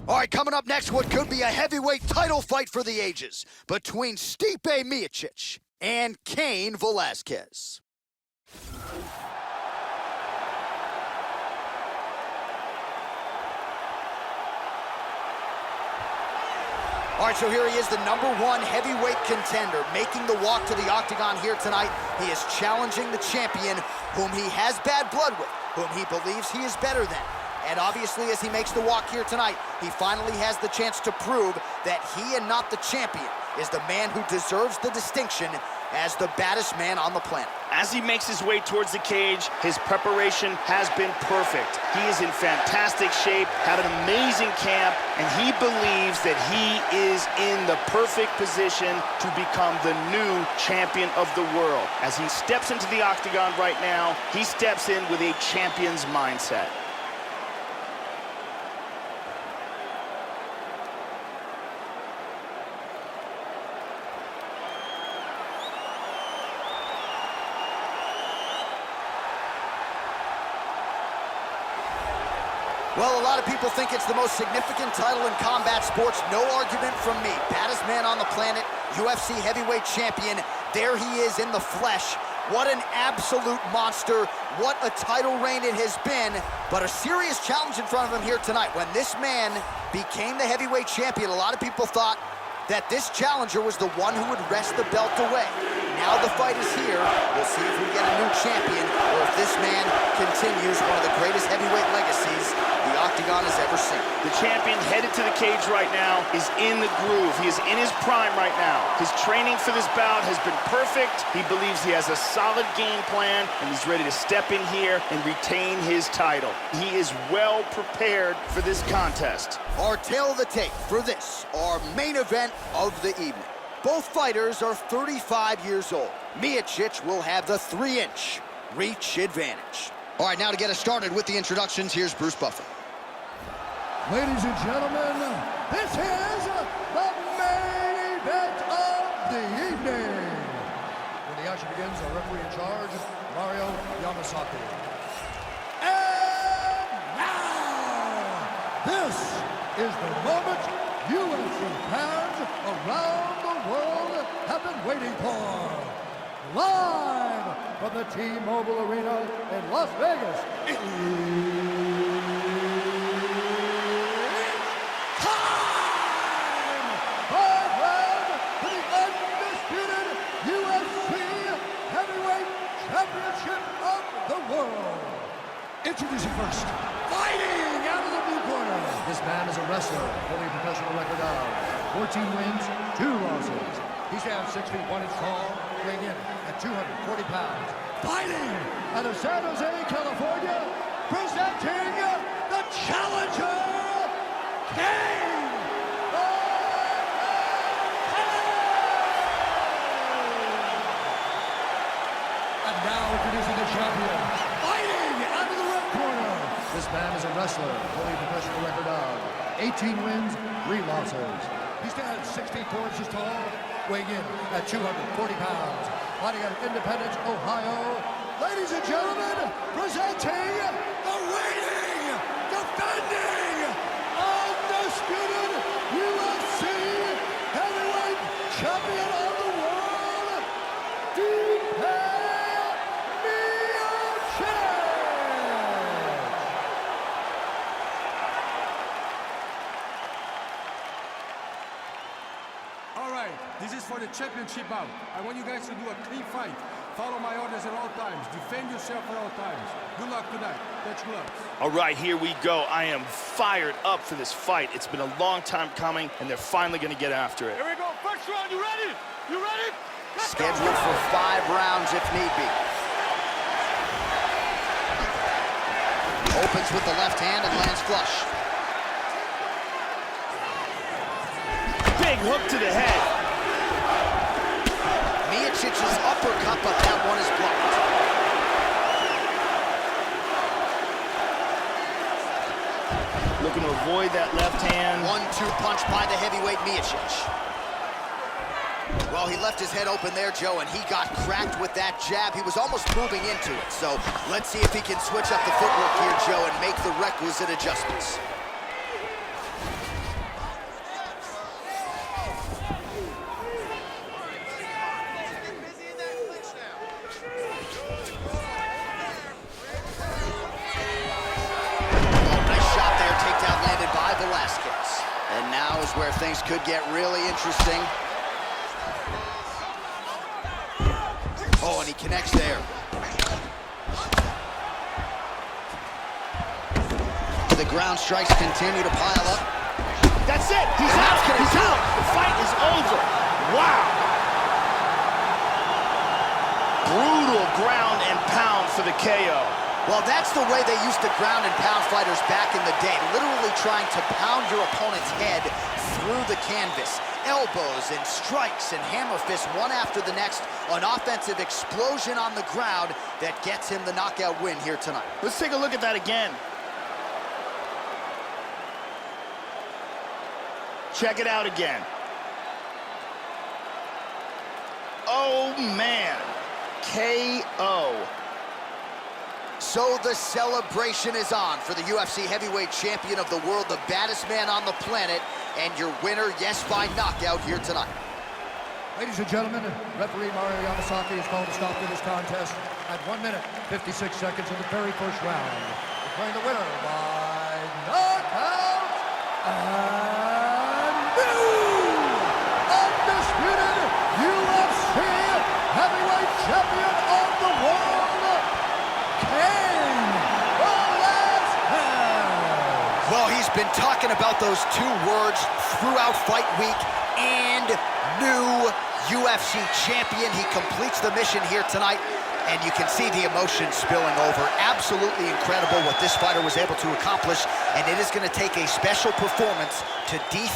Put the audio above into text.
All right, coming up next, what could be a heavyweight title fight for the ages between Stipe Miocic and Cain Velasquez. All right, so here he is, the #1 heavyweight contender, making the walk to the octagon here tonight. He is challenging the champion, whom he has bad blood with, whom he believes he is better than. And obviously, as he makes the walk here tonight, he finally has the chance to prove that he and not the champion is the man who deserves the distinction as the baddest man on the planet. As he makes his way towards the cage, his preparation has been perfect. He is in fantastic shape, had an amazing camp, and he believes that he is in the perfect position to become the new champion of the world. As he steps into the octagon right now, he steps in with a champion's mindset. Well, a lot of people think it's the most significant title in combat sports. No argument from me. Baddest man on the planet, UFC heavyweight champion. There he is in the flesh. What an absolute monster. What a title reign it has been. But a serious challenge in front of him here tonight. When this man became the heavyweight champion, a lot of people thought that this challenger was the one who would wrest the belt away. Now the fight is here. We'll see if we get a new champion or if this man continues one of the greatest heavyweight legacies the octagon has ever seen. The champion headed to the cage right now is in the groove. He is in his prime right now. His training for this bout has been perfect. He believes he has a solid game plan, and he's ready to step in here and retain his title. He is well prepared for this contest. Our tail of the tape for this, our main event of the evening. Both fighters are 35 years old. Miocic will have the 3-inch reach advantage. All right, now to get us started with the introductions, here's Bruce Buffer. Ladies and gentlemen, this is the main event of the evening. When the action begins, our referee in charge, Mario Yamasaki. And now, this is the moment UFC fans around the world have been waiting for. Live from the T-Mobile Arena in Las Vegas. It's time! 5 rounds for the undisputed UFC Heavyweight Championship of the world. Introducing first, fighting out of the blue corner. This man is a wrestler, holding a professional record of 14 wins, 2 losses. He stands 6 feet 1 inch tall, weighing in at 240 pounds. Fighting out of San Jose, California, presenting the challenger, Cain Velasquez. And now introducing the champion, fighting out of the red corner. This man is a wrestler, holding a professional record of 18 wins, 3 losses. He stands 6 feet 4 inches tall, weighing in at 240 pounds. Fighting out of Independence, Ohio. Ladies and gentlemen, presenting the reigning, defending, undisputed UFC heavyweight champion of the world, Stipe Miocic. All right, this is for the championship bout. I want you guys to do a clean fight. Follow my orders at all times. Defend yourself at all times. Good luck tonight. Touch gloves. All right, here we go. I am fired up for this fight. It's been a long time coming, and they're finally going to get after it. Here we go. First round. You ready? You ready? Scheduled for 5 rounds if need be. Opens with the left hand and lands flush. Big hook to the head. Miocic's uppercut, but that one is blocked. Looking to avoid that left hand. 1-2 punch by the heavyweight Miocic. Well, he left his head open there, Joe, and he got cracked with that jab. He was almost moving into it. So let's see if he can switch up the footwork here, Joe, and make the requisite adjustments. where things could get really interesting. Oh, and he connects there. The ground strikes continue to pile up. That's it. He's And out. that's gonna He's do out. it. The fight is over. Wow. Brutal ground and pound for the KO. Well, that's the way they used to ground and pound fighters back in the day, literally trying to pound your opponent's head through the canvas. Elbows and strikes and hammer fists one after the next. An offensive explosion on the ground that gets him the knockout win here tonight. Let's take a look at that again. Check it out again. Oh, man. KO. So the celebration is on for the UFC heavyweight champion of the world, the baddest man on the planet, and your winner, yes, by knockout here tonight. Ladies and gentlemen, referee Mario Yamasaki has called a stop to this contest at 1 minute, 56 seconds of the very first round. Declaring the winner by knockout and new undisputed UFC heavyweight champion of the world, Cain Velasquez. Well, he's been talking about those two words throughout fight week, and new UFC champion. He completes the mission here tonight, and you can see the emotion spilling over. Absolutely incredible what this fighter was able to accomplish, and it is going to take a special performance to defeat